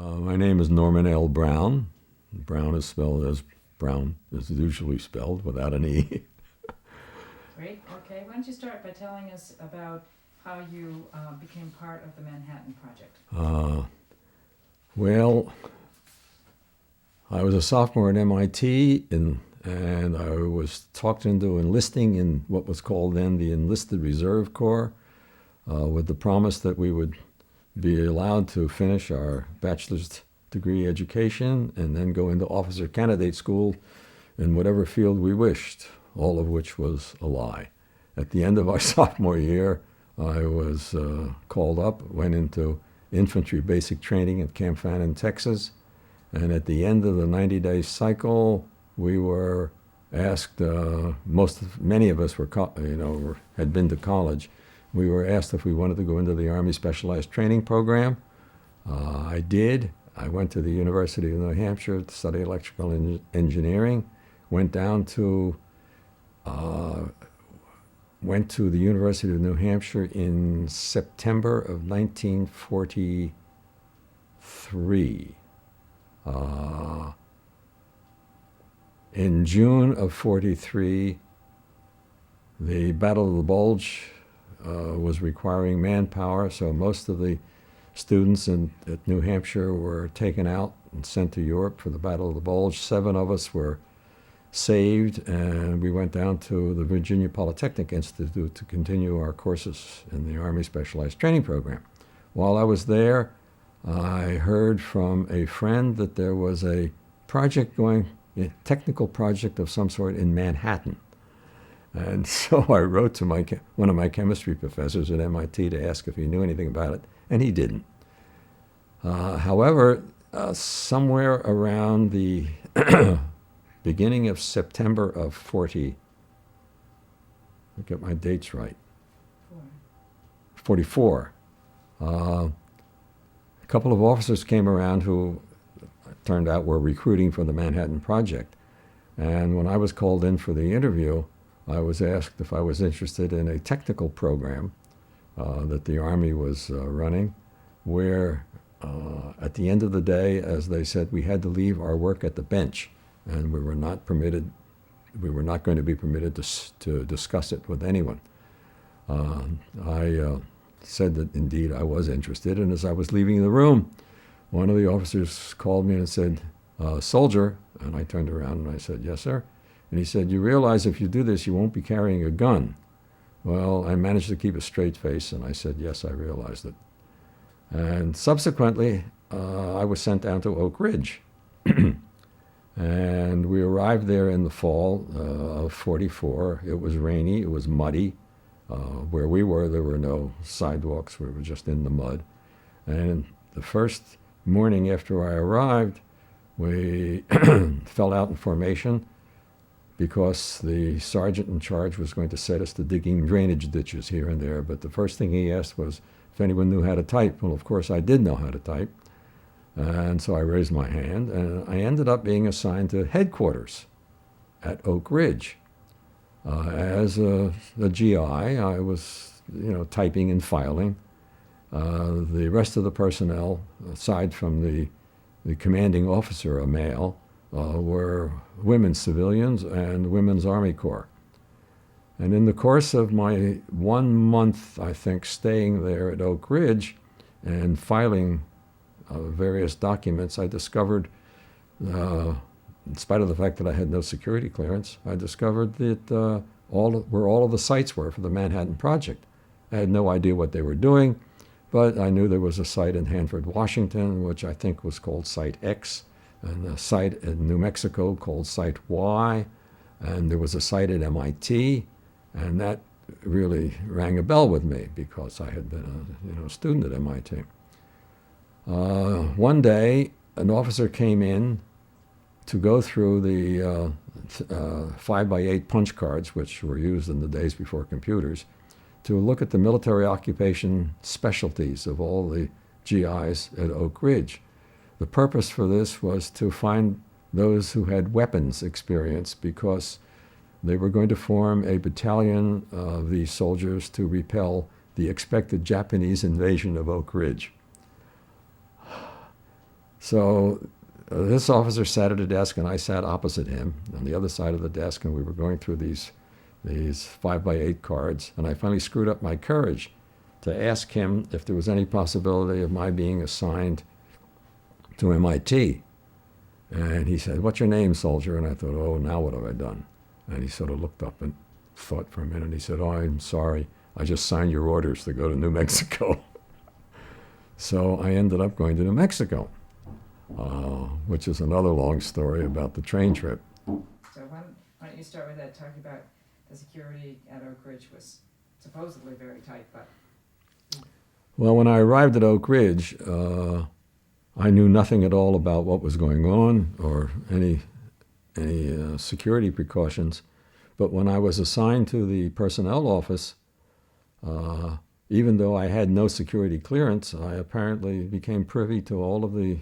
My name is Norman L. Brown. Brown is spelled as Brown is usually spelled without an E. Great. Okay. Why don't you start by telling us about how you became part of the Manhattan Project? Well, I was a sophomore at MIT, and I was talked into enlisting in what was called then the Enlisted Reserve Corps, with the promise that we would be allowed to finish our bachelor's degree education and then go into officer candidate school in whatever field we wished, all of which was a lie. At the end of our sophomore year, I was called up, went into infantry basic training at Camp Fannin, Texas, and at the end of the 90-day cycle, we were asked. Many of us had been to college. We were asked if we wanted to go into the Army Specialized Training Program. I did. I went to the University of New Hampshire to study electrical engineering. Went to the University of New Hampshire in September of 1943. In June of 43, the Battle of the Bulge was requiring manpower, so most of the students at New Hampshire were taken out and sent to Europe for the Battle of the Bulge. 7 of us were saved, and we went down to the Virginia Polytechnic Institute to continue our courses in the Army Specialized Training Program. While I was there, I heard from a friend that there was a project going, a technical project of some sort in Manhattan. And so I wrote to one of my chemistry professors at MIT to ask if he knew anything about it, and he didn't. However, somewhere around the beginning of September of 40, I'll get my dates right, 44, a couple of officers came around who turned out were recruiting for the Manhattan Project. And when I was called in for the interview, I was asked if I was interested in a technical program that the Army was running, where at the end of the day, as they said, we had to leave our work at the bench, and we were not going to be permitted to discuss it with anyone. I said that indeed I was interested, and as I was leaving the room, one of the officers called me and said, "Soldier," and I turned around and I said, "Yes, sir." And he said, "You realize if you do this, you won't be carrying a gun." Well, I managed to keep a straight face, and I said, "Yes, I realized it." And subsequently, I was sent down to Oak Ridge. And we arrived there in the fall of 44. It was rainy, it was muddy. Where we were, there were no sidewalks, we were just in the mud. And the first morning after I arrived, we fell out in formation because the sergeant in charge was going to set us to digging drainage ditches here and there. But the first thing he asked was if anyone knew how to type. Well, of course, I did know how to type. And so I raised my hand, and I ended up being assigned to headquarters at Oak Ridge. As a GI, I was, typing and filing. The rest of the personnel, aside from the commanding officer, a male, were women civilians and women's Army Corps. And in the course of my 1 month, I think, staying there at Oak Ridge and filing various documents, I discovered, in spite of the fact that I had no security clearance, I discovered that where all of the sites were for the Manhattan Project. I had no idea what they were doing, but I knew there was a site in Hanford, Washington, which I think was called Site X, and a site in New Mexico called Site Y, and there was a site at MIT, and that really rang a bell with me because I had been a student at MIT. One day, an officer came in to go through the 5x8 punch cards, which were used in the days before computers, to look at the military occupation specialties of all the GIs at Oak Ridge. The purpose for this was to find those who had weapons experience, because they were going to form a battalion of these soldiers to repel the expected Japanese invasion of Oak Ridge. So this officer sat at a desk, and I sat opposite him on the other side of the desk, and we were going through these 5x8 cards, and I finally screwed up my courage to ask him if there was any possibility of my being assigned to MIT. And he said, "What's your name, soldier?" And I thought, oh, now what have I done? And he sort of looked up and thought for a minute. And he said, "Oh, I'm sorry. I just signed your orders to go to New Mexico." So I ended up going to New Mexico, which is another long story about the train trip. So why don't you start with that, talking about the security at Oak Ridge was supposedly very tight, but... Well, when I arrived at Oak Ridge, I knew nothing at all about what was going on or any security precautions. But when I was assigned to the personnel office, even though I had no security clearance, I apparently became privy to all of the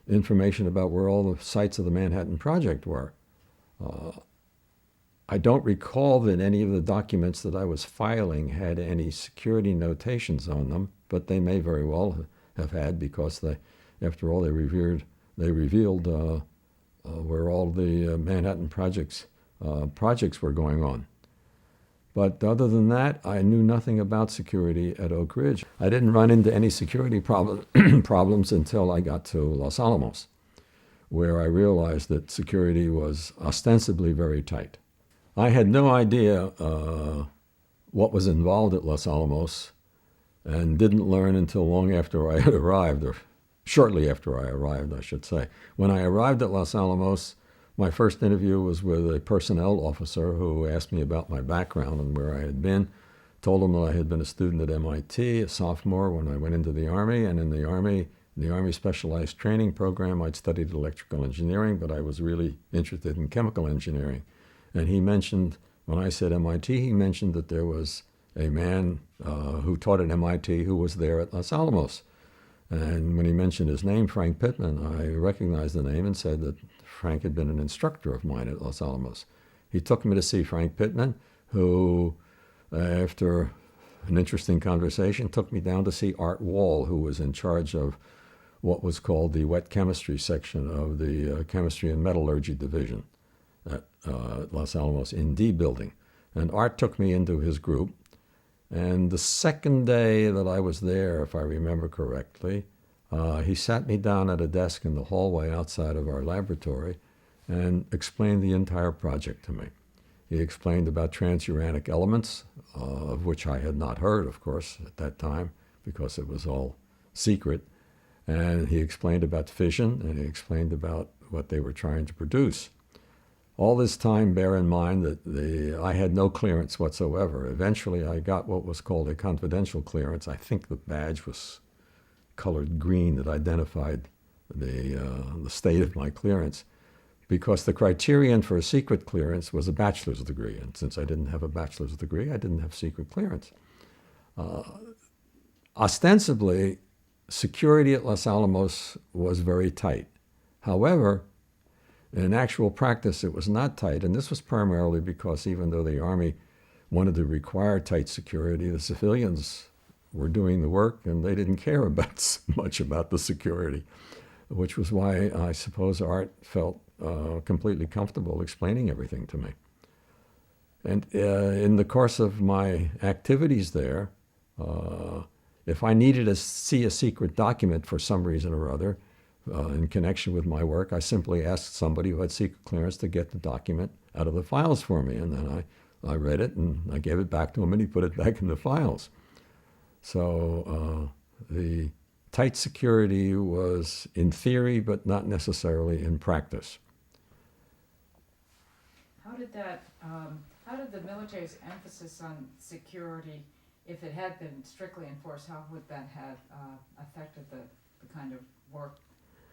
information about where all the sites of the Manhattan Project were. I don't recall that any of the documents that I was filing had any security notations on them, but they may very well have had, because they, after all, they revealed where all the Manhattan projects were going on. But other than that, I knew nothing about security at Oak Ridge. I didn't run into any security problems until I got to Los Alamos, where I realized that security was ostensibly very tight. I had no idea what was involved at Los Alamos, and didn't learn until long after I had arrived, or shortly after I arrived, I should say. When I arrived at Los Alamos, my first interview was with a personnel officer who asked me about my background and where I had been. Told him that I had been a student at MIT, a sophomore when I went into the Army, and in the Army Specialized Training Program, I'd studied electrical engineering, but I was really interested in chemical engineering. And he mentioned, when I said MIT, he mentioned that there was a man who taught at MIT who was there at Los Alamos. And when he mentioned his name, Frank Pittman, I recognized the name and said that Frank had been an instructor of mine at Los Alamos. He took me to see Frank Pittman, who, after an interesting conversation, took me down to see Art Wall, who was in charge of what was called the wet chemistry section of the Chemistry and Metallurgy Division at Los Alamos in D building. And Art took me into his group. And the second day that I was there, if I remember correctly, he sat me down at a desk in the hallway outside of our laboratory and explained the entire project to me. He explained about transuranic elements, of which I had not heard, of course, at that time, because it was all secret. And he explained about fission, and he explained about what they were trying to produce. All this time, bear in mind that I had no clearance whatsoever. Eventually, I got what was called a confidential clearance. I think the badge was colored green that identified the state of my clearance, because the criterion for a secret clearance was a bachelor's degree. And since I didn't have a bachelor's degree, I didn't have secret clearance. Ostensibly, security at Los Alamos was very tight. However, in actual practice, it was not tight, and this was primarily because even though the Army wanted to require tight security, the civilians were doing the work, and they didn't care much about the security, which was why I suppose Art felt completely comfortable explaining everything to me. And in the course of my activities there, if I needed to see a secret document for some reason or other, in connection with my work, I simply asked somebody who had secret clearance to get the document out of the files for me. And then I read it, and I gave it back to him, and he put it back in the files. So the tight security was in theory, but not necessarily in practice. How did the military's emphasis on security, if it had been strictly enforced, how would that have affected the kind of work,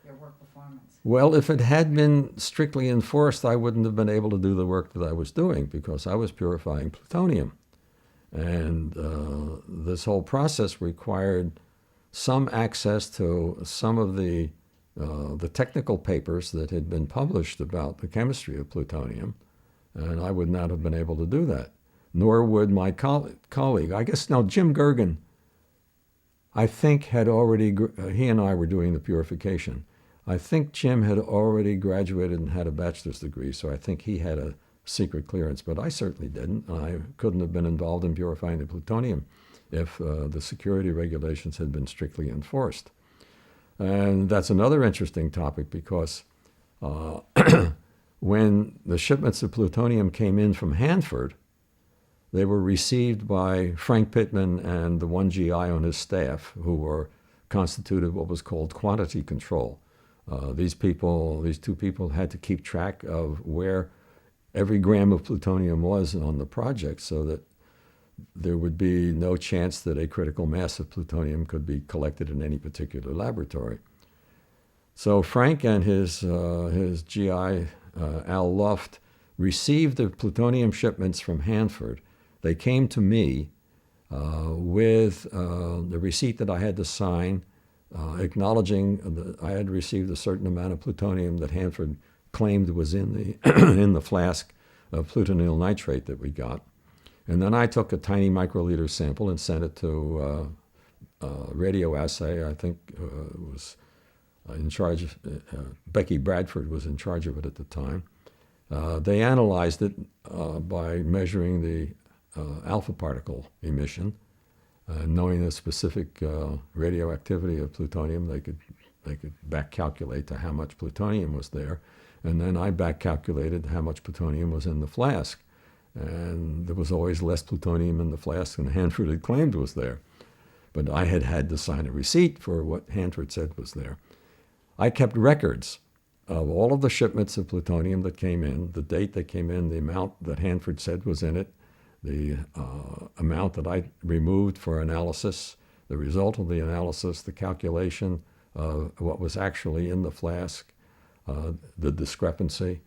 your work performance? Well, if it had been strictly enforced, I wouldn't have been able to do the work that I was doing, because I was purifying plutonium. And this whole process required some access to some of the technical papers that had been published about the chemistry of plutonium, and I would not have been able to do that. Nor would my colleague. I guess now Jim Gergen, I think, had already, he and I were doing the purification. I think Jim had already graduated and had a bachelor's degree, so I think he had a secret clearance, but I certainly didn't. I couldn't have been involved in purifying the plutonium if the security regulations had been strictly enforced. And that's another interesting topic because when the shipments of plutonium came in from Hanford, they were received by Frank Pittman and the one GI on his staff, who were constituted what was called quantity control. These two people had to keep track of where every gram of plutonium was on the project so that there would be no chance that a critical mass of plutonium could be collected in any particular laboratory. So Frank and his GI, Al Luft, received the plutonium shipments from Hanford. They came to me with the receipt that I had to sign, acknowledging that I had received a certain amount of plutonium that Hanford claimed was in the in the flask of plutonyl nitrate that we got. And then I took a tiny microliter sample and sent it to radioassay. I think was in charge. Becky Bradford was in charge of it at the time. They analyzed it by measuring the alpha particle emission. Knowing the specific radioactivity of plutonium, they could back calculate to how much plutonium was there. And then I back calculated how much plutonium was in the flask. And there was always less plutonium in the flask than Hanford had claimed was there. But I had to sign a receipt for what Hanford said was there. I kept records of all of the shipments of plutonium that came in, the date they came in, the amount that Hanford said was in it, the amount that I removed for analysis, the result of the analysis, the calculation of what was actually in the flask, the discrepancy,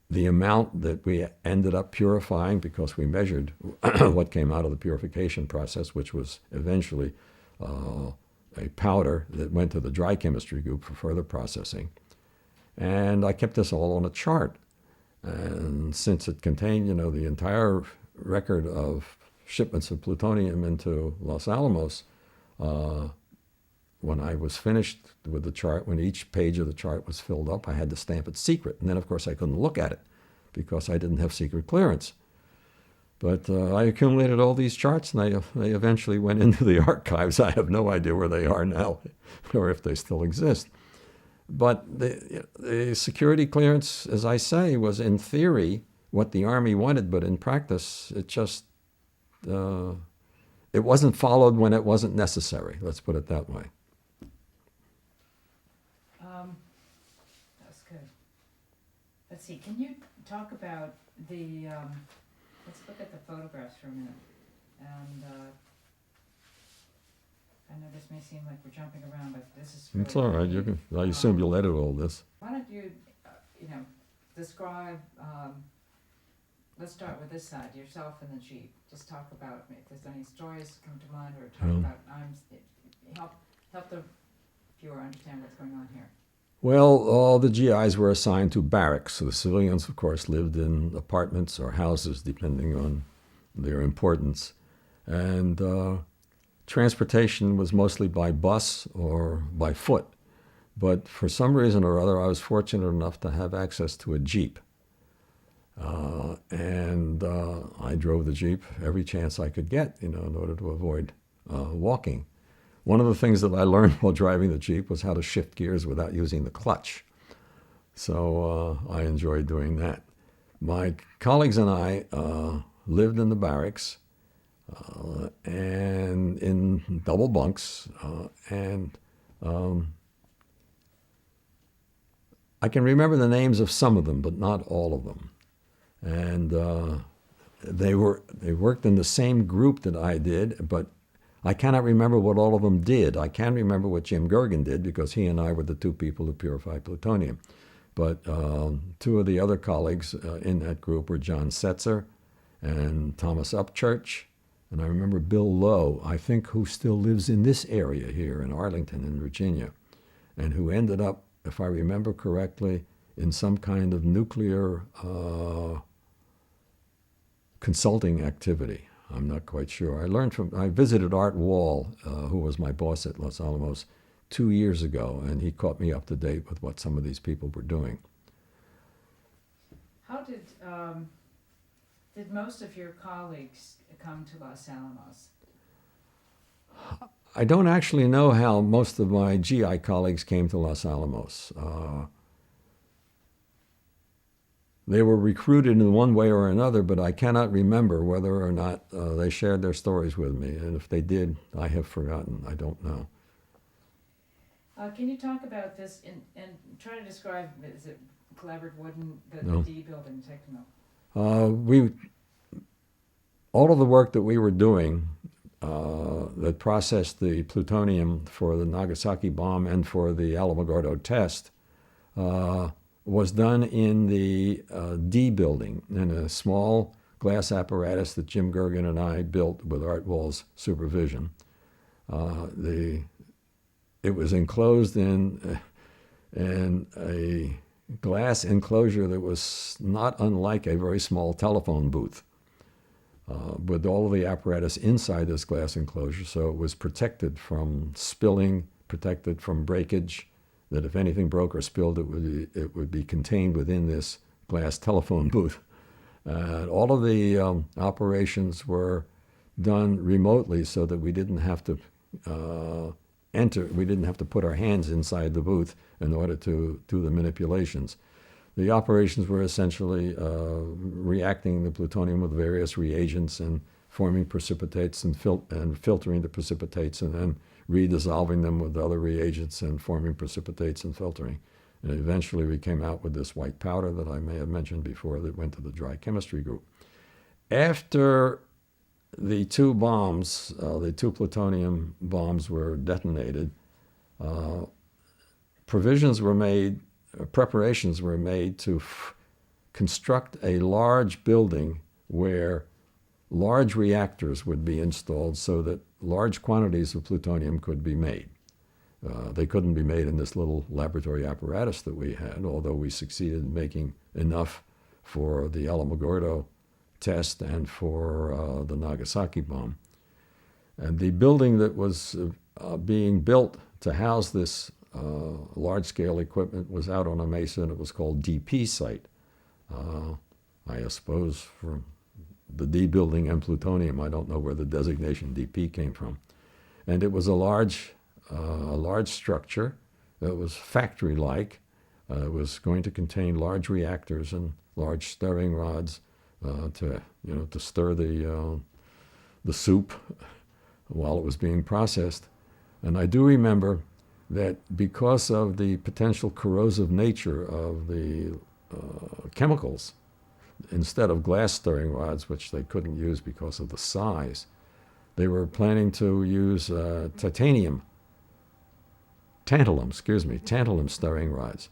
the amount that we ended up purifying because we measured what came out of the purification process, which was eventually a powder that went to the dry chemistry group for further processing. And I kept this all on a chart. And since it contained, the entire record of shipments of plutonium into Los Alamos, when I was finished with the chart, when each page of the chart was filled up, I had to stamp it secret. And then, of course, I couldn't look at it because I didn't have secret clearance. But I accumulated all these charts, and they eventually went into the archives. I have no idea where they are now or if they still exist. But the security clearance, as I say, was in theory what the Army wanted, but in practice, it just, it wasn't followed when it wasn't necessary. Let's put it that way. That's good. Let's see, can you talk about the, let's look at the photographs for a minute. And I know this may seem like we're jumping around, but this is really... It's all right. I assume you'll edit all this. Why don't you, describe, let's start with this side, yourself and the Jeep. Just talk about if there's any stories come to mind, or talk about, help the viewer understand what's going on here. Well, all the GIs were assigned to barracks. So the civilians, of course, lived in apartments or houses, depending on their importance. And transportation was mostly by bus or by foot. But for some reason or other, I was fortunate enough to have access to a Jeep. And I drove the Jeep every chance I could get, in order to avoid walking. One of the things that I learned while driving the Jeep was how to shift gears without using the clutch. So I enjoyed doing that. My colleagues and I lived in the barracks and in double bunks. I can remember the names of some of them, but not all of them. And they worked in the same group that I did, but I cannot remember what all of them did. I can remember what Jim Gergen did because he and I were the two people who purified plutonium. But two of the other colleagues in that group were John Setzer and Thomas Upchurch. And I remember Bill Lowe, I think, who still lives in this area here in Arlington in Virginia, and who ended up, if I remember correctly, in some kind of nuclear consulting activity. I'm not quite sure. I visited Art Wall, who was my boss at Los Alamos, 2 years ago, and he caught me up to date with what some of these people were doing. How did most of your colleagues come to Los Alamos? I don't actually know how most of my GI colleagues came to Los Alamos. They were recruited in one way or another, but I cannot remember whether or not they shared their stories with me. And if they did, I have forgotten. I don't know. Can you talk about this and try to describe, is it collaborative wooden, the No. D building techno? All of the work that we were doing that processed the plutonium for the Nagasaki bomb and for the Alamogordo test was done in the D building in a small glass apparatus that Jim Gergen and I built with Art Wall's supervision. It was enclosed in a glass enclosure that was not unlike a very small telephone booth, with all of the apparatus inside this glass enclosure, so it was protected from spilling, protected from breakage, that if anything broke or spilled, it would be contained within this glass telephone booth. All of the operations were done remotely so that we didn't have to we didn't have to put our hands inside the booth in order to do the manipulations. The operations were essentially reacting the plutonium with various reagents and forming precipitates and filtering the precipitates and then redissolving them with other reagents and forming precipitates and filtering. And eventually we came out with this white powder that I may have mentioned before that went to the dry chemistry group. After the two bombs, the two plutonium bombs were detonated, preparations were made to construct a large building where large reactors would be installed so that large quantities of plutonium could be made. They couldn't be made in this little laboratory apparatus that we had, although we succeeded in making enough for the Alamogordo test and for the Nagasaki bomb. And the building that was being built to house this large-scale equipment was out on a mesa, and it was called DP site. I suppose for the D building and plutonium, I don't know where the designation DP came from. And it was a large structure that was factory-like. It was going to contain large reactors and large stirring rods to stir the soup while it was being processed. And I do remember that because of the potential corrosive nature of the chemicals, instead of glass stirring rods, which they couldn't use because of the size, they were planning to use tantalum stirring rods.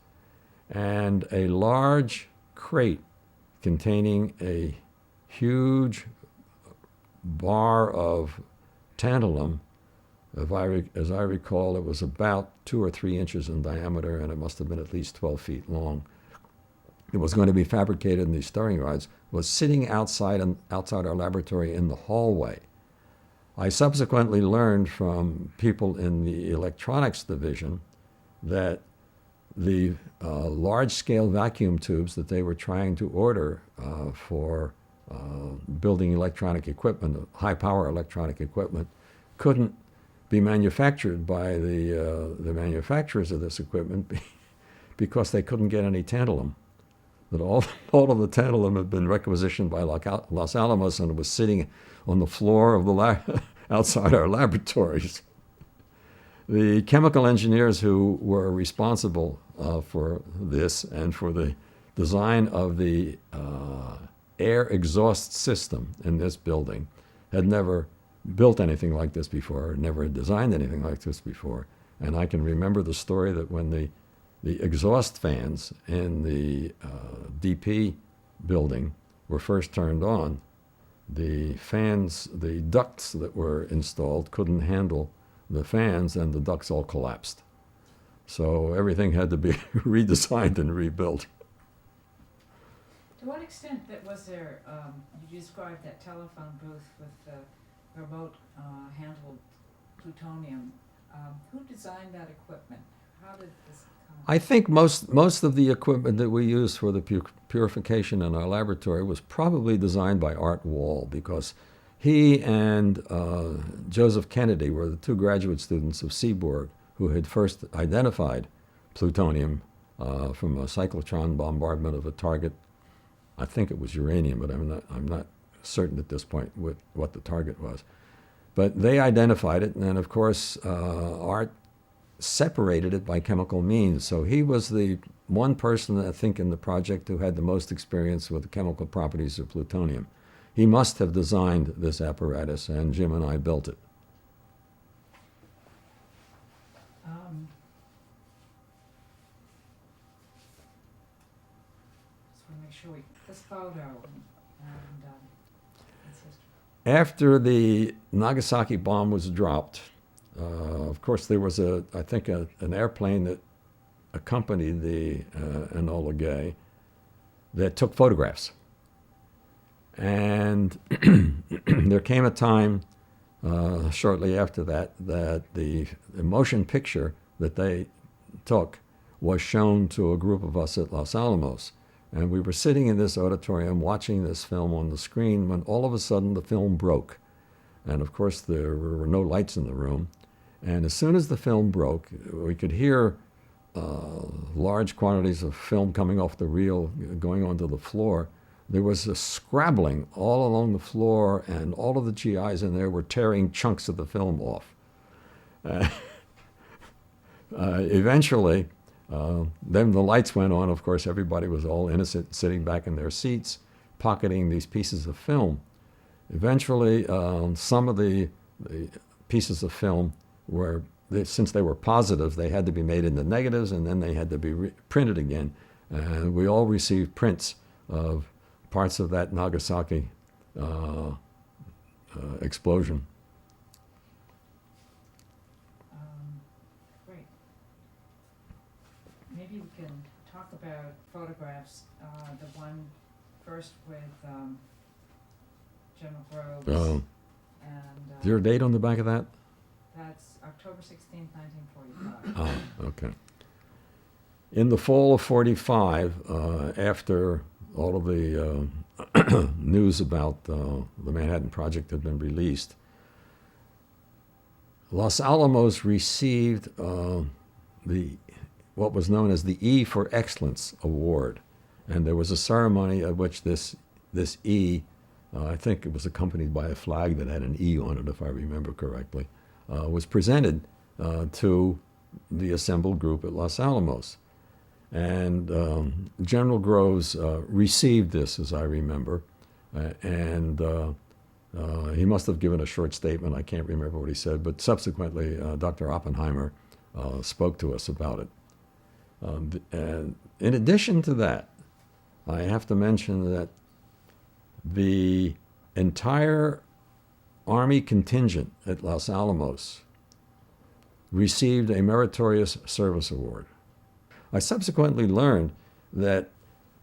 And a large crate containing a huge bar of tantalum, as I recall, it was about 2 or 3 inches in diameter, and it must have been at least 12 feet long. It was going to be fabricated in these stirring rods, was sitting outside our laboratory in the hallway. I subsequently learned from people in the electronics division that the large-scale vacuum tubes that they were trying to order for building electronic equipment, high-power electronic equipment, couldn't be manufactured by the manufacturers of this equipment because they couldn't get any tantalum. That all of the tantalum had been requisitioned by Los Alamos, and it was sitting on the floor of the outside our laboratories. The chemical engineers who were responsible for this and for the design of the air exhaust system in this building had never built anything like this before, never designed anything like this before. And I can remember the story that when the exhaust fans in the DP building were first turned on, the ducts that were installed couldn't handle the fans, and the ducts all collapsed. So everything had to be redesigned and rebuilt. To what extent was there, you described that telephone booth with the remote handled plutonium, Who designed that equipment? How did this come? I think most of the equipment that we used for the purification in our laboratory was probably designed by Art Wall, because he and Joseph Kennedy were the two graduate students of Seaborg who had first identified plutonium from a cyclotron bombardment of a target. I think it was uranium, but I'm not certain at this point what the target was. But they identified it, and of course Art separated it by chemical means. So he was the one person, I think, in the project who had the most experience with the chemical properties of plutonium. He must have designed this apparatus, and Jim and I built it. Just want to make sure this photo and this history. After the Nagasaki bomb was dropped, of course, there was I think an airplane that accompanied the Enola Gay that took photographs. And there came a time shortly after that the motion picture that they took was shown to a group of us at Los Alamos. And we were sitting in this auditorium watching this film on the screen when all of a sudden the film broke. And of course, there were no lights in the room. And as soon as the film broke, we could hear large quantities of film coming off the reel, going onto the floor. There was a scrabbling all along the floor, and all of the GIs in there were tearing chunks of the film off. Eventually, then the lights went on. Of course, everybody was all innocent, sitting back in their seats, pocketing these pieces of film. Eventually, some of the pieces of film since they were positives, they had to be made into negatives, and then they had to be printed again. And we all received prints of parts of that Nagasaki explosion. Great. Maybe we can talk about photographs. The one first with General Groves. And Is there a date on the back of that? that's October 16th, 1945. Oh, okay. In the fall of 45, after all of the news about the Manhattan Project had been released, Los Alamos received what was known as the E for Excellence Award. And there was a ceremony at which this E, I think it was accompanied by a flag that had an E on it, if I remember correctly, was presented to the assembled group at Los Alamos. And General Groves received this, as I remember, and he must have given a short statement. I can't remember what he said, but subsequently Dr. Oppenheimer spoke to us about it. And in addition to that, I have to mention that the entire Army contingent at Los Alamos received a Meritorious Service Award. I subsequently learned that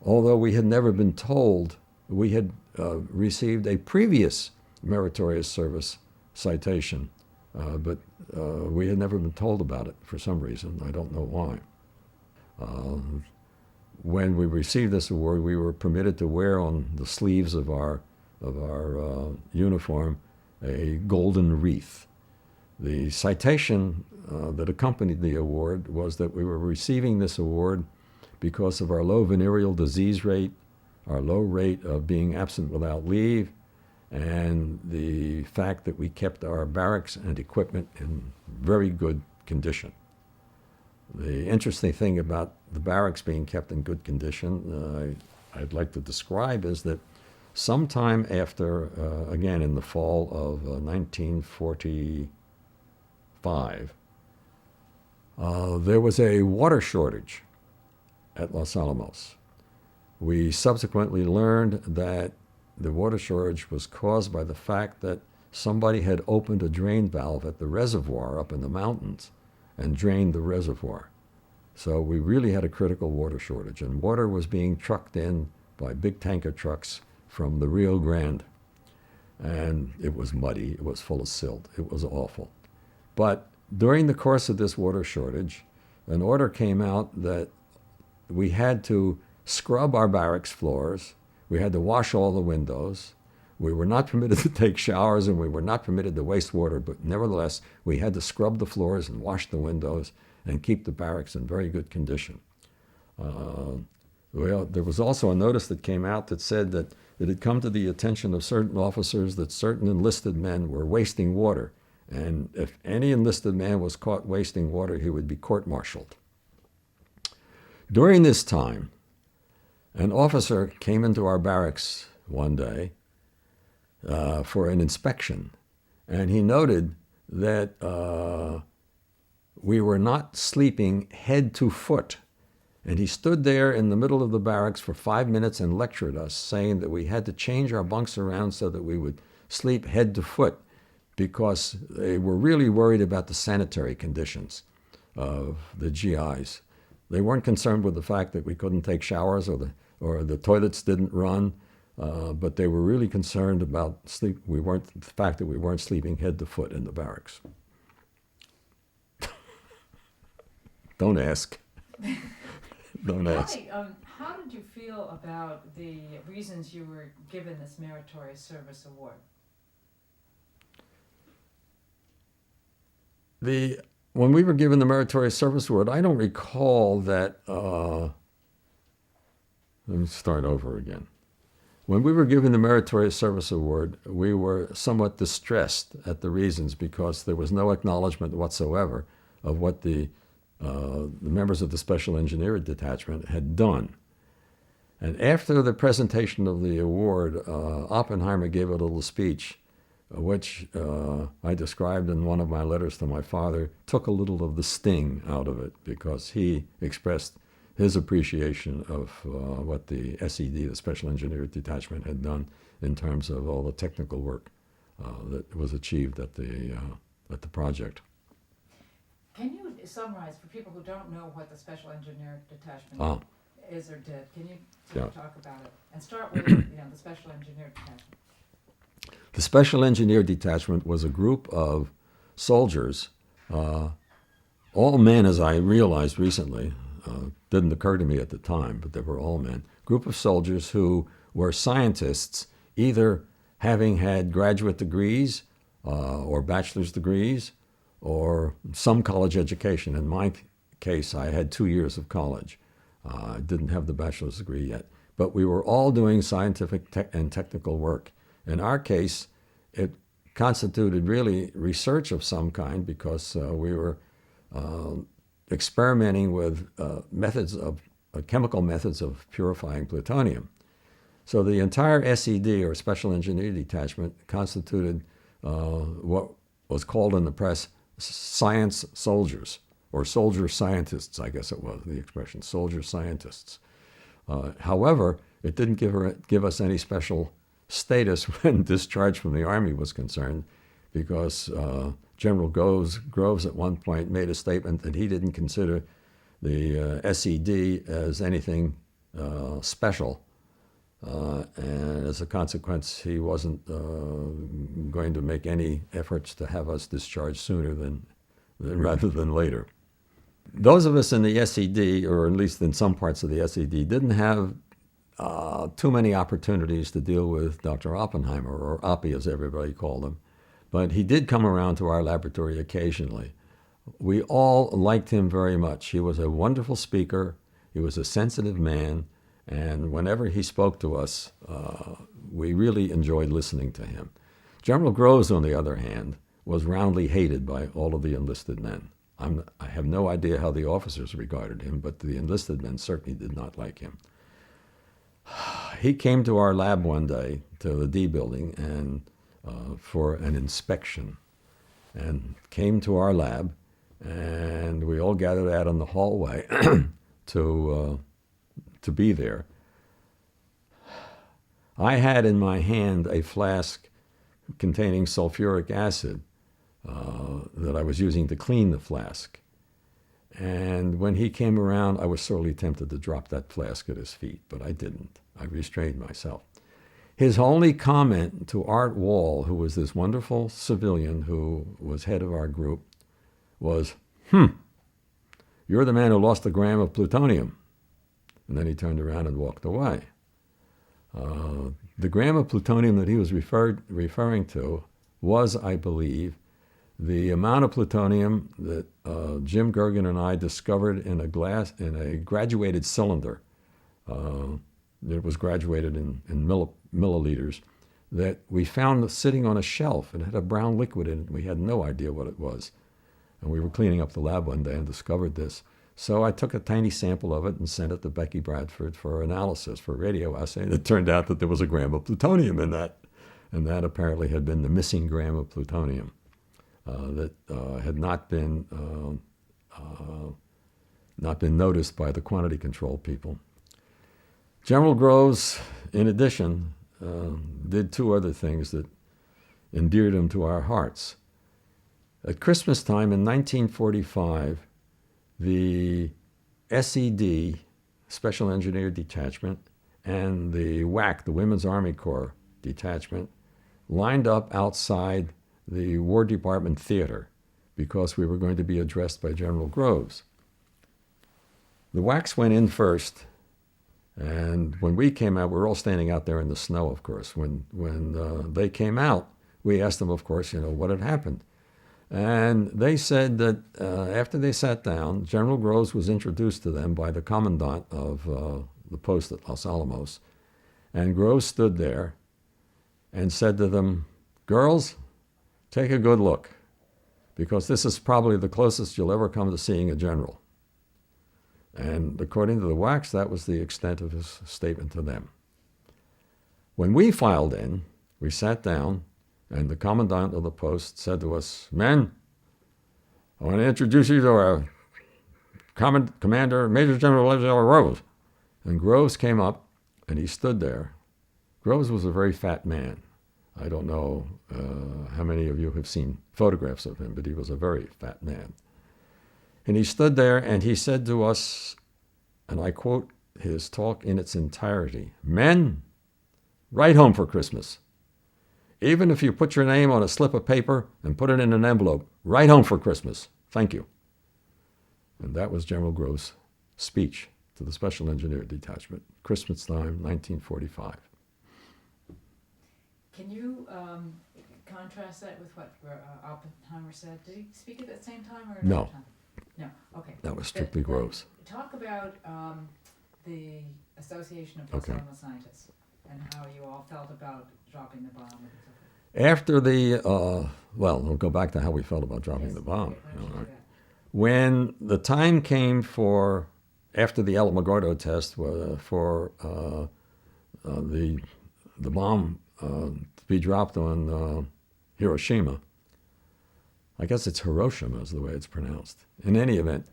although we had never been told, we had received a previous Meritorious Service citation, but we had never been told about it for some reason. I don't know why. When we received this award, we were permitted to wear on the sleeves of our uniform a golden wreath. The citation that accompanied the award was that we were receiving this award because of our low venereal disease rate, our low rate of being absent without leave, and the fact that we kept our barracks and equipment in very good condition. The interesting thing about the barracks being kept in good condition, I'd like to describe, is that sometime after, again in the fall of 1945, there was a water shortage at Los Alamos. We subsequently learned that the water shortage was caused by the fact that somebody had opened a drain valve at the reservoir up in the mountains and drained the reservoir. So we really had a critical water shortage, and water was being trucked in by big tanker trucks from the Rio Grande. And it was muddy, it was full of silt, it was awful. But during the course of this water shortage, an order came out that we had to scrub our barracks floors, we had to wash all the windows, we were not permitted to take showers, and we were not permitted to waste water, but nevertheless, we had to scrub the floors and wash the windows and keep the barracks in very good condition. Well, there was also a notice that came out that said that it had come to the attention of certain officers that certain enlisted men were wasting water. And if any enlisted man was caught wasting water, he would be court-martialed. During this time, an officer came into our barracks one day for an inspection, and he noted that we were not sleeping head to foot. And he stood there in the middle of the barracks for 5 minutes and lectured us, saying that we had to change our bunks around so that we would sleep head to foot, because they were really worried about the sanitary conditions of the GIs. They weren't concerned with the fact that we couldn't take showers or the toilets didn't run, but they were really concerned about the fact that we weren't sleeping head to foot in the barracks. Don't ask. Don't ask. How did you feel about the reasons you were given this Meritorious Service Award? When we were given the Meritorious Service Award, I don't recall that. Let me start over again. When we were given the Meritorious Service Award, we were somewhat distressed at the reasons, because there was no acknowledgement whatsoever of what the members of the Special Engineer Detachment had done. And after the presentation of the award, Oppenheimer gave a little speech, which I described in one of my letters to my father, took a little of the sting out of it, because he expressed his appreciation of what the SED, the Special Engineer Detachment, had done in terms of all the technical work that was achieved at the project. Can you summarize, for people who don't know what the Special Engineer Detachment is or did, can you talk about it? And start with the Special Engineer Detachment. The Special Engineer Detachment was a group of soldiers, all men, as I realized recently. Didn't occur to me at the time, but they were all men. Group of soldiers who were scientists, either having had graduate degrees or bachelor's degrees or some college education. In my case, I had 2 years of college. I didn't have the bachelor's degree yet. But we were all doing scientific and technical work. In our case, it constituted really research of some kind, because we were experimenting with chemical methods of purifying plutonium. So the entire SED, or Special Engineer Detachment, constituted what was called in the press science soldiers, or soldier scientists, I guess it was the expression, soldier scientists. However, it didn't give us any special status when discharge from the Army was concerned, because General Groves at one point made a statement that he didn't consider the SED as anything special, and as a consequence, he wasn't going to make any efforts to have us discharged sooner rather than later. Those of us in the SED, or at least in some parts of the SED, didn't have too many opportunities to deal with Dr. Oppenheimer, or Oppie as everybody called him. But he did come around to our laboratory occasionally. We all liked him very much. He was a wonderful speaker. He was a sensitive man. And whenever he spoke to us, we really enjoyed listening to him. General Groves, on the other hand, was roundly hated by all of the enlisted men. I have no idea how the officers regarded him, but the enlisted men certainly did not like him. He came to our lab one day, to the D building, and for an inspection, and came to our lab, and we all gathered out in the hallway to be there. I had in my hand a flask containing sulfuric acid that I was using to clean the flask. And when he came around, I was sorely tempted to drop that flask at his feet, but I didn't. I restrained myself. His only comment to Art Wall, who was this wonderful civilian who was head of our group, was, you're the man who lost a gram of plutonium. And then he turned around and walked away. The gram of plutonium that he was referring to was, I believe, the amount of plutonium that Jim Gergen and I discovered in a graduated cylinder. It was graduated in milliliters, that we found sitting on a shelf. It had a brown liquid in it. We had no idea what it was. And we were cleaning up the lab one day and discovered this. So I took a tiny sample of it and sent it to Becky Bradford for analysis, for radioassay. And it turned out that there was a gram of plutonium in that. And that apparently had been the missing gram of plutonium that had not been noticed by the quantity control people. General Groves, in addition, did two other things that endeared him to our hearts. At Christmas time in 1945, the SED, Special Engineer Detachment, and the WAC, the Women's Army Corps Detachment, lined up outside the War Department Theater because we were going to be addressed by General Groves. The WACs went in first, and when we came out, we were all standing out there in the snow, of course. When they came out, we asked them, of course, what had happened. And they said that after they sat down, General Groves was introduced to them by the commandant of the post at Los Alamos. And Groves stood there and said to them, "Girls, take a good look, because this is probably the closest you'll ever come to seeing a general." And according to the WACs, that was the extent of his statement to them. When we filed in, we sat down, and the commandant of the post said to us, "Men, I want to introduce you to our commander, Major General Groves." And Groves came up, and he stood there. Groves was a very fat man. I don't know how many of you have seen photographs of him, but he was a very fat man. And he stood there, and he said to us, and I quote his talk in its entirety, "Men, write home for Christmas. Even if you put your name on a slip of paper and put it in an envelope, write home for Christmas. Thank you." And that was General Groves' speech to the Special Engineer Detachment, Christmas time, 1945. Can you contrast that with what Oppenheimer said? Did he speak at the same time or No. another time? No. Okay. That was strictly Groves. Talk about the Association of Los Okay. Alamos Scientists and how you all felt about dropping the bomb. And so forth. After we'll go back to how we felt about dropping Yes, the bomb. okay, why don't you do Right? that? When the time came after the Alamogordo test for the bomb to be dropped on Hiroshima, I guess it's Hiroshima is the way it's pronounced. In any event,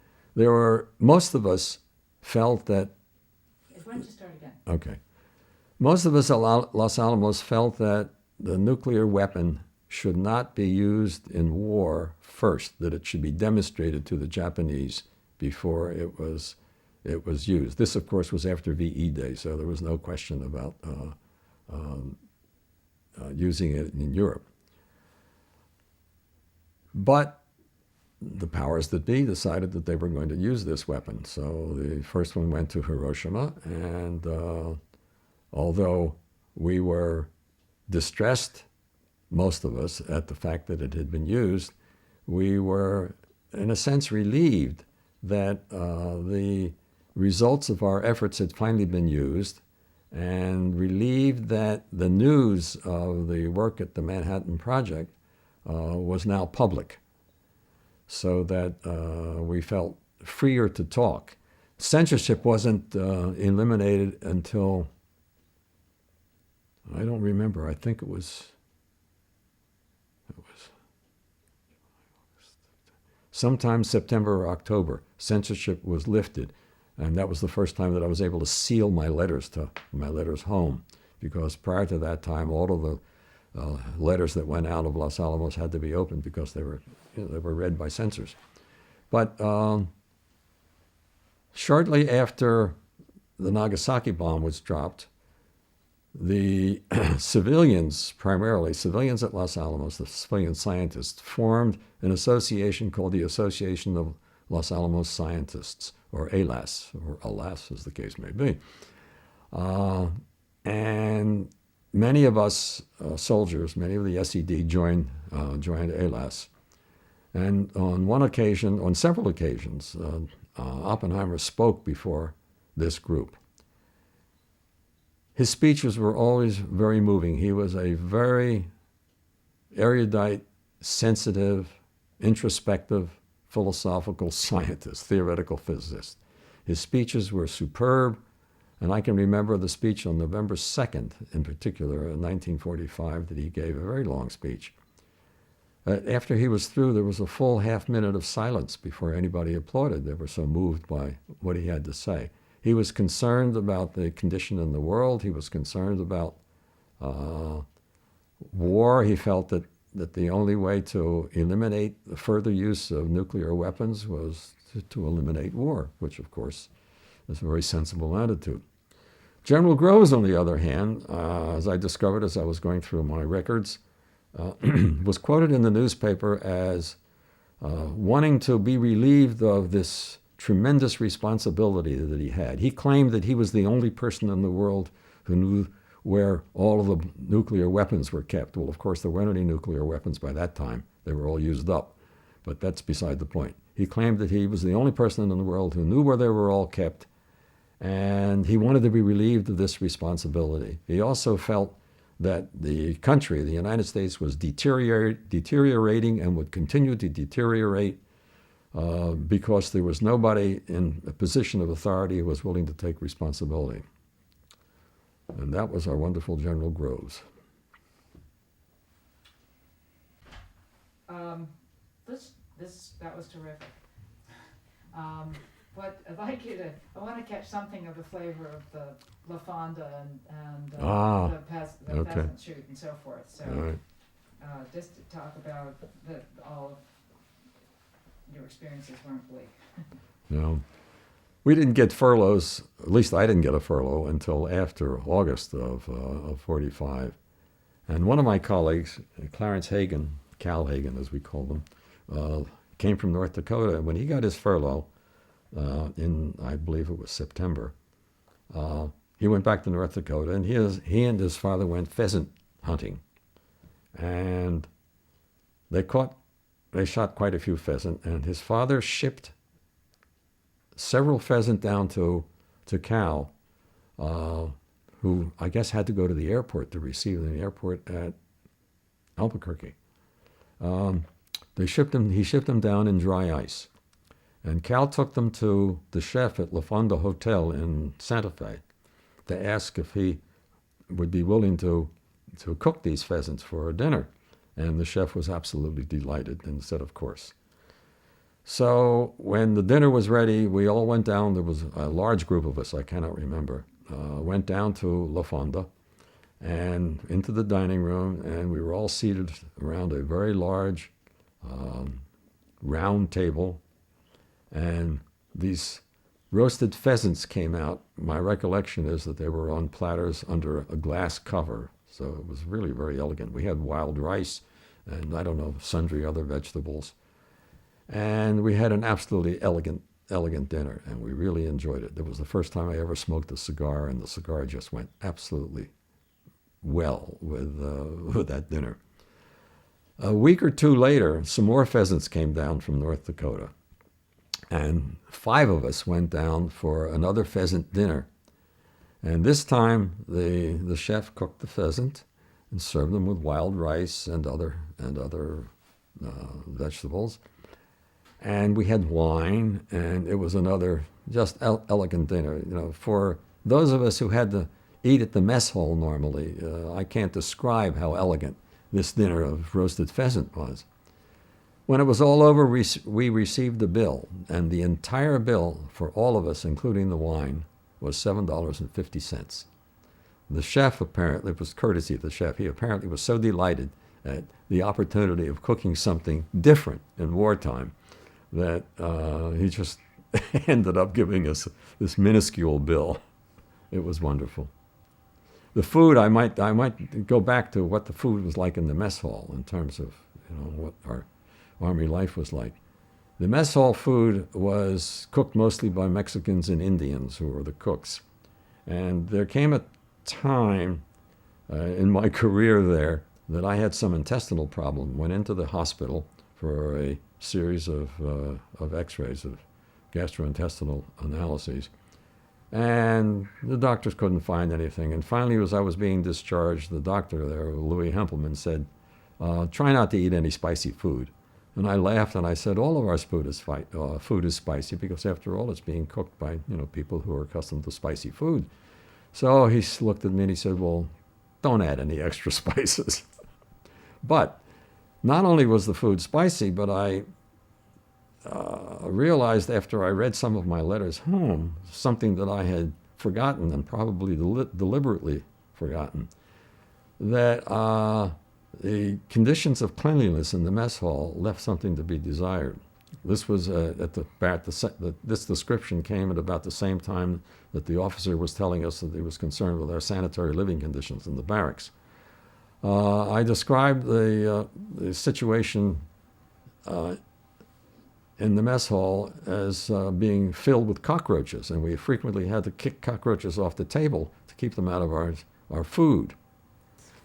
most of us felt that. Why don't you start again? Okay. Most of us at Los Alamos felt that the nuclear weapon should not be used in war first, that it should be demonstrated to the Japanese before it was used. This, of course, was after VE Day, so there was no question about using it in Europe. But the powers that be decided that they were going to use this weapon. So the first one went to Hiroshima, and although we were distressed, most of us, at the fact that it had been used, we were, in a sense, relieved that the results of our efforts had finally been used, and relieved that the news of the work at the Manhattan Project was now public, so that we felt freer to talk. Censorship wasn't eliminated until, I don't remember, I think it was sometime September or October. Censorship was lifted, and that was the first time that I was able to seal my letters home, because prior to that time, all of the letters that went out of Los Alamos had to be opened because they were read by censors. But shortly after the Nagasaki bomb was dropped, the civilians, primarily civilians at Los Alamos, the civilian scientists, formed an association called the Association of Los Alamos Scientists, or ALAS, or ALAS as the case may be. And many of us soldiers, many of the SED joined ALAS. And on several occasions, Oppenheimer spoke before this group. His speeches were always very moving. He was a very erudite, sensitive, introspective, philosophical scientist, theoretical physicist. His speeches were superb, and I can remember the speech on November 2nd, in particular, in 1945, that he gave, a very long speech. After he was through, there was a full half-minute of silence before anybody applauded. They were so moved by what he had to say. He was concerned about the condition in the world. He was concerned about war. He felt that the only way to eliminate the further use of nuclear weapons was to eliminate war, which, of course, is a very sensible attitude. General Groves, on the other hand, as I discovered as I was going through my records, was quoted in the newspaper as wanting to be relieved of this tremendous responsibility that he had. He claimed that he was the only person in the world who knew where all of the nuclear weapons were kept. Well, of course, there weren't any nuclear weapons by that time. They were all used up. But that's beside the point. He claimed that he was the only person in the world who knew where they were all kept, and he wanted to be relieved of this responsibility. He also felt that the country, the United States, was deteriorating and would continue to deteriorate because there was nobody in a position of authority who was willing to take responsibility. And that was our wonderful General Groves. That was terrific. But I'd like you to, I want to catch something of the flavor of the La Fonda and the pheasant shoot and so forth. So Right. Just to talk about that all of your experiences weren't bleak. No. We didn't get furloughs, at least I didn't get a furlough until after August of 45. And one of my colleagues, Clarence Hagan, Cal Hagan as we called him, came from North Dakota. And when he got his furlough in, I believe it was September, he went back to North Dakota, and he and his father went pheasant hunting. And they shot quite a few pheasant, and his father shipped several pheasant down to Cal, who I guess had to go to the airport to receive them in the airport at Albuquerque. He shipped them down in dry ice. And Cal took them to the chef at La Fonda Hotel in Santa Fe to ask if he would be willing to cook these pheasants for a dinner. And the chef was absolutely delighted and said, of course. So when the dinner was ready, we all went down. There was a large group of us, I cannot remember, went down to La Fonda and into the dining room, and we were all seated around a very large round table, and these roasted pheasants came out. My recollection is that they were on platters under a glass cover, so it was really very elegant. We had wild rice and, I don't know, sundry other vegetables. And we had an absolutely elegant dinner, and we really enjoyed it. It was the first time I ever smoked a cigar, and the cigar just went absolutely well with that dinner. A week or two later, some more pheasants came down from North Dakota, and 5 of us went down for another pheasant dinner. And this time, the chef cooked the pheasant and served them with wild rice and other vegetables. And we had wine, and it was another just elegant dinner. You know, for those of us who had to eat at the mess hall normally, I can't describe how elegant this dinner of roasted pheasant was. When it was all over, we received the bill, and the entire bill for all of us, including the wine, was $7.50. The chef apparently, it was courtesy of the chef, he apparently was so delighted at the opportunity of cooking something different in wartime that he just ended up giving us this minuscule bill. It was wonderful. The food, I might go back to what the food was like in the mess hall in terms of what our Army life was like. The mess hall food was cooked mostly by Mexicans and Indians, who were the cooks. And there came a time in my career there that I had some intestinal problem. Went into the hospital for a series of X-rays, of gastrointestinal analyses. And the doctors couldn't find anything. And finally, as I was being discharged, the doctor there, Louis Hempelman, said, try not to eat any spicy food. And I laughed and I said, all of our food is spicy because after all, it's being cooked by people who are accustomed to spicy food. So he looked at me and he said, well, don't add any extra spices. But not only was the food spicy, but I realized after I read some of my letters home, something that I had forgotten and probably deliberately forgotten, that the conditions of cleanliness in the mess hall left something to be desired. This was this description came at about the same time that the officer was telling us that he was concerned with our sanitary living conditions in the barracks. I described the situation in the mess hall as being filled with cockroaches, and we frequently had to kick cockroaches off the table to keep them out of our food.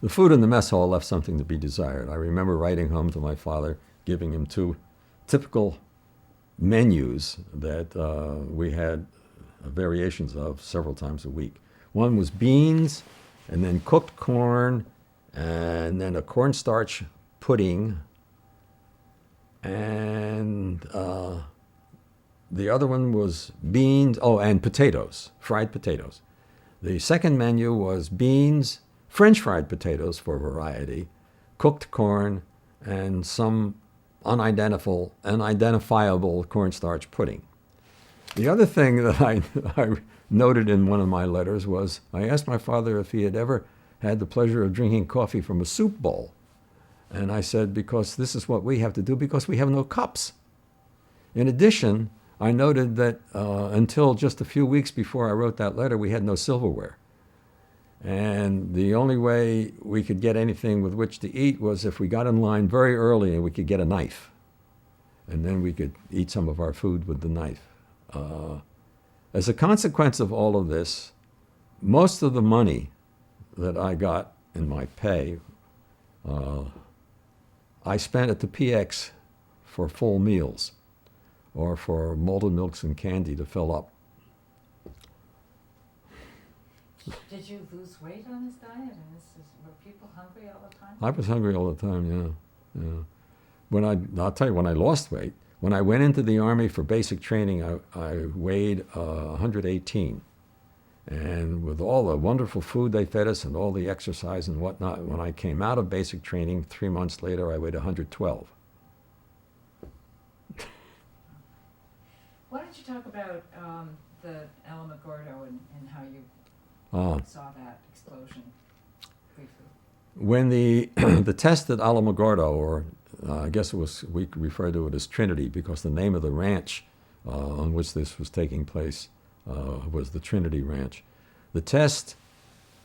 The food in the mess hall left something to be desired. I remember writing home to my father, giving him two typical menus that we had variations of several times a week. One was beans, and then cooked corn, and then a cornstarch pudding, and the other one was beans, and potatoes, fried potatoes. The second menu was beans, French fried potatoes for variety, cooked corn, and some unidentifiable cornstarch pudding. The other thing that I noted in one of my letters was I asked my father if he had ever had the pleasure of drinking coffee from a soup bowl. And I said, because this is what we have to do because we have no cups. In addition, I noted that until just a few weeks before I wrote that letter, we had no silverware. And the only way we could get anything with which to eat was if we got in line very early and we could get a knife. And then we could eat some of our food with the knife. As a consequence of all of this, most of the money that I got in my pay, I spent at the PX for full meals or for malted milks and candy to fill up. Did you lose weight on this diet? And were people hungry all the time? I was hungry all the time, yeah. I'll tell you, when I lost weight, when I went into the Army for basic training, I weighed 118. And with all the wonderful food they fed us and all the exercise and whatnot, when I came out of basic training 3 months later, I weighed 112. Why don't you talk about the Alamogordo and how you saw that explosion briefly? When the test at Alamogordo, or I guess we referred to it as Trinity because the name of the ranch on which this was taking place was the Trinity Ranch. The test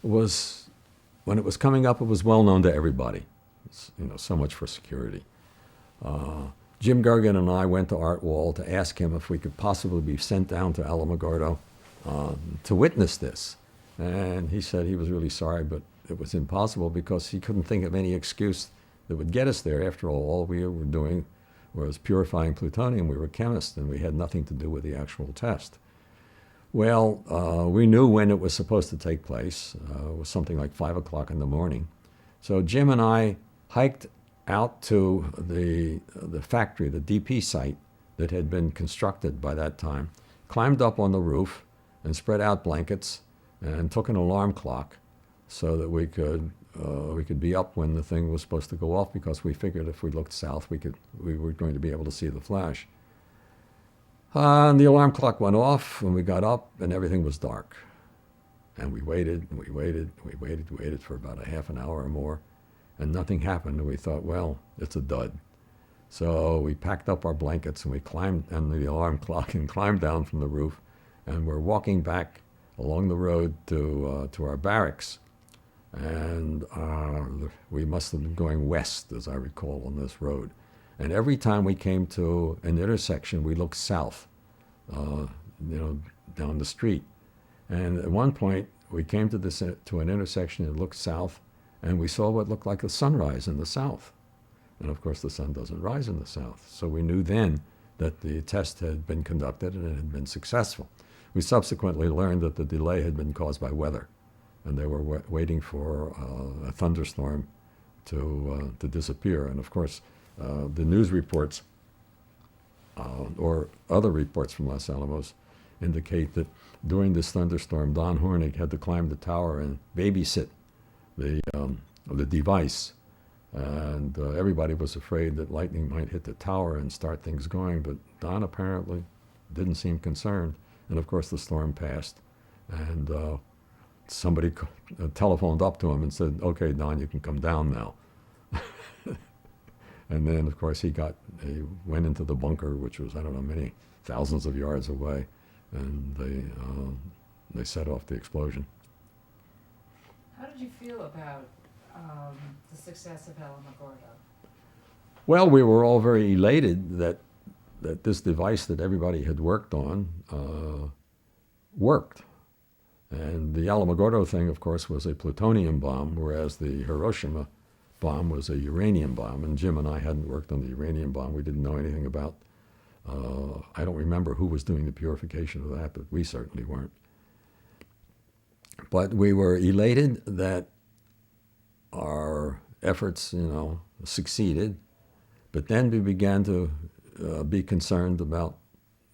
was, when it was coming up, it was well known to everybody. So much for security. Jim Gergen and I went to Art Wall to ask him if we could possibly be sent down to Alamogordo to witness this. And he said he was really sorry, but it was impossible because he couldn't think of any excuse that would get us there. After all we were doing was purifying plutonium. We were chemists, and we had nothing to do with the actual test. Well, we knew when it was supposed to take place. It was something like 5 o'clock in the morning. So Jim and I hiked out to the factory, the DP site that had been constructed by that time, climbed up on the roof and spread out blankets and took an alarm clock so that we could be up when the thing was supposed to go off, because we figured if we looked south, we were going to be able to see the flash. And the alarm clock went off, and we got up, and everything was dark. And we waited, and we waited for about a half an hour or more, and nothing happened. And we thought, well, it's a dud. So we packed up our blankets, and we climbed on the alarm clock and climbed down from the roof, and we're walking back along the road to our barracks. And we must have been going west, as I recall, on this road. And every time we came to an intersection, we looked south, down the street. And at one point, we came to an intersection and looked south, and we saw what looked like a sunrise in the south. And of course, the sun doesn't rise in the south. So we knew then that the test had been conducted and it had been successful. We subsequently learned that the delay had been caused by weather, and they were waiting for a thunderstorm to disappear. And of course, the news reports or other reports from Los Alamos indicate that during this thunderstorm, Don Hornig had to climb the tower and babysit the device. And everybody was afraid that lightning might hit the tower and start things going, but Don apparently didn't seem concerned. And of course, the storm passed, and somebody telephoned up to him and said, "Okay, Don, you can come down now." And then, of course, he went into the bunker, which was, I don't know, many thousands of yards away, and they set off the explosion. How did you feel about the success of Alamogordo? Well, we were all very elated that this device that everybody had worked on worked. And the Alamogordo thing, of course, was a plutonium bomb, whereas the Hiroshima bomb was a uranium bomb. And Jim and I hadn't worked on the uranium bomb. We didn't know anything about. I don't remember who was doing the purification of that, but we certainly weren't. But we were elated that our efforts, succeeded. But then we began to be concerned about,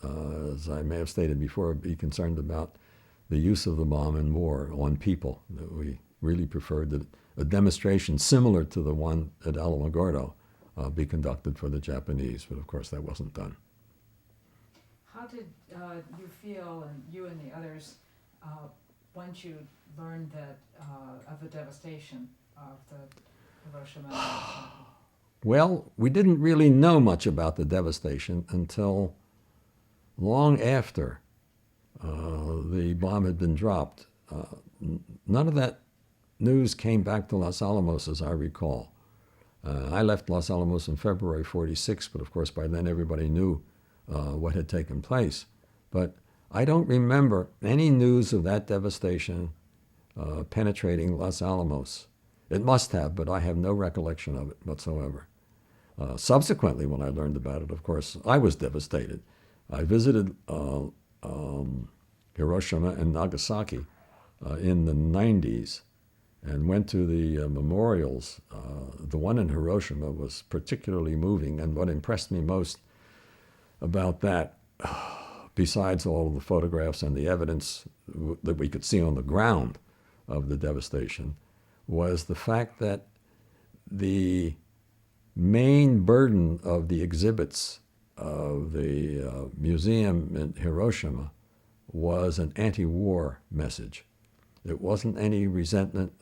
as I may have stated before, be concerned about the use of the bomb in war on people. That we really preferred that a demonstration similar to the one at Alamogordo be conducted for the Japanese, but of course that wasn't done. How did you feel, and you and the others, once you learned that of the devastation of the Hiroshima and Nagasaki? Well, we didn't really know much about the devastation until long after the bomb had been dropped. None of that news came back to Los Alamos, as I recall. I left Los Alamos in February '46, but of course by then everybody knew what had taken place. But I don't remember any news of that devastation penetrating Los Alamos. It must have, but I have no recollection of it whatsoever. Subsequently, when I learned about it, of course, I was devastated. I visited Hiroshima and Nagasaki in the 90s and went to the memorials. The one in Hiroshima was particularly moving, and what impressed me most about that, besides all of the photographs and the evidence that we could see on the ground of the devastation, was the fact that the main burden of the exhibits of the museum in Hiroshima was an anti-war message. It wasn't any resentment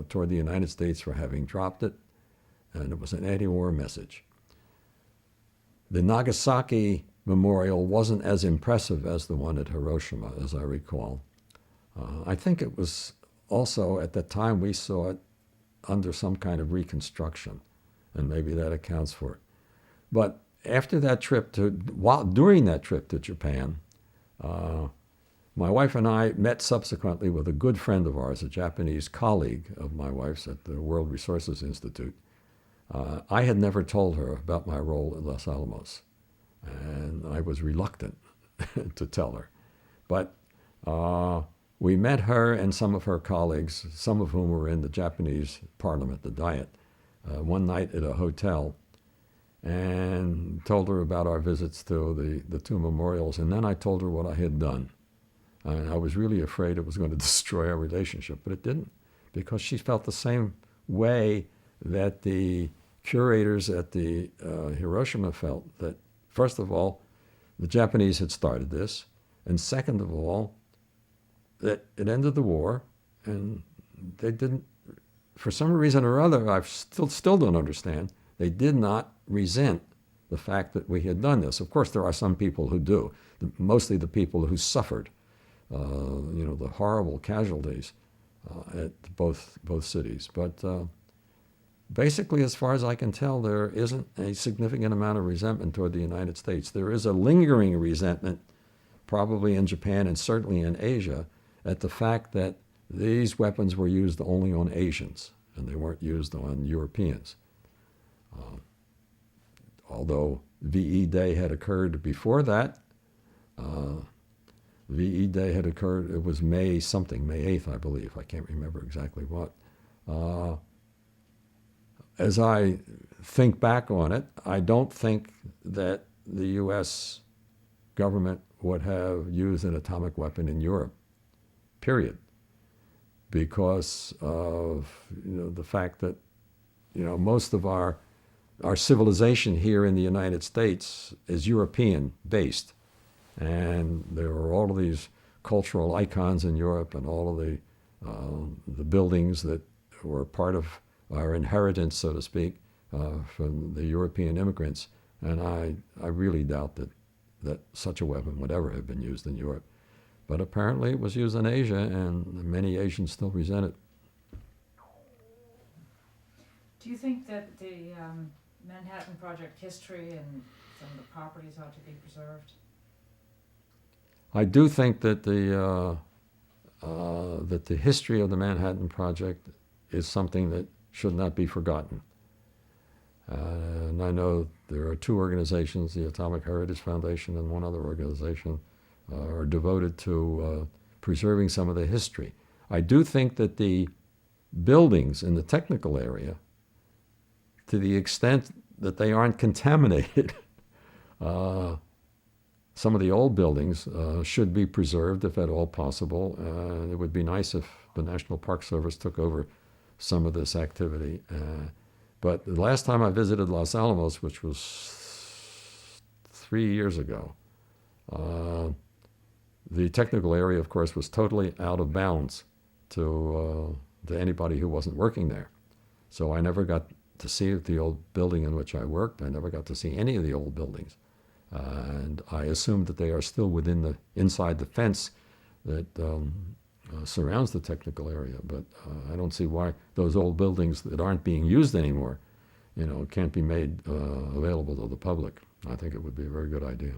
toward the United States for having dropped it, and it was an anti-war message. The Nagasaki memorial wasn't as impressive as the one at Hiroshima, as I recall. I think it was also, at the time, we saw it under some kind of reconstruction, and maybe that accounts for it. But after that trip during that trip to Japan, my wife and I met subsequently with a good friend of ours, a Japanese colleague of my wife's at the World Resources Institute. I had never told her about my role at Los Alamos, and I was reluctant to tell her. But we met her and some of her colleagues, some of whom were in the Japanese parliament, the Diet, one night at a hotel, and told her about our visits to the two memorials. And then I told her what I had done. And I was really afraid it was going to destroy our relationship, but it didn't, because she felt the same way that the curators at the Hiroshima felt, that, first of all, the Japanese had started this, and second of all, that it ended the war, and they didn't, for some reason or other, I still don't understand, they did not resent the fact that we had done this. Of course, there are some people who do, mostly the people who suffered, the horrible casualties at both cities. But basically, as far as I can tell, there isn't a significant amount of resentment toward the United States. There is a lingering resentment, probably in Japan and certainly in Asia, at the fact that these weapons were used only on Asians and they weren't used on Europeans. Although VE Day had occurred before that, VE Day had occurred, it was May something, May 8th, I believe. I can't remember exactly what. As I think back on it, I don't think that the U.S. government would have used an atomic weapon in Europe, period, because of the fact that most of our civilization here in the United States is European based, and there are all of these cultural icons in Europe and all of the buildings that were part of our inheritance, so to speak, from the European immigrants. And I really doubt that such a weapon would ever have been used in Europe. But apparently it was used in Asia, and many Asians still resent it. Do you think that the Manhattan Project history and some of the properties ought to be preserved? I do think that the history of the Manhattan Project is something that should not be forgotten. And I know there are two organizations, the Atomic Heritage Foundation and one other organization, are devoted to preserving some of the history. I do think that the buildings in the technical area, to the extent that they aren't contaminated, some of the old buildings should be preserved if at all possible. It would be nice if the National Park Service took over some of this activity. But the last time I visited Los Alamos, which was 3 years ago, the technical area, of course, was totally out of bounds to anybody who wasn't working there. So I never got to see the old building in which I worked. I never got to see any of the old buildings. And I assume that they are still inside the fence that surrounds the technical area. But I don't see why those old buildings that aren't being used anymore, can't be made available to the public. I think it would be a very good idea.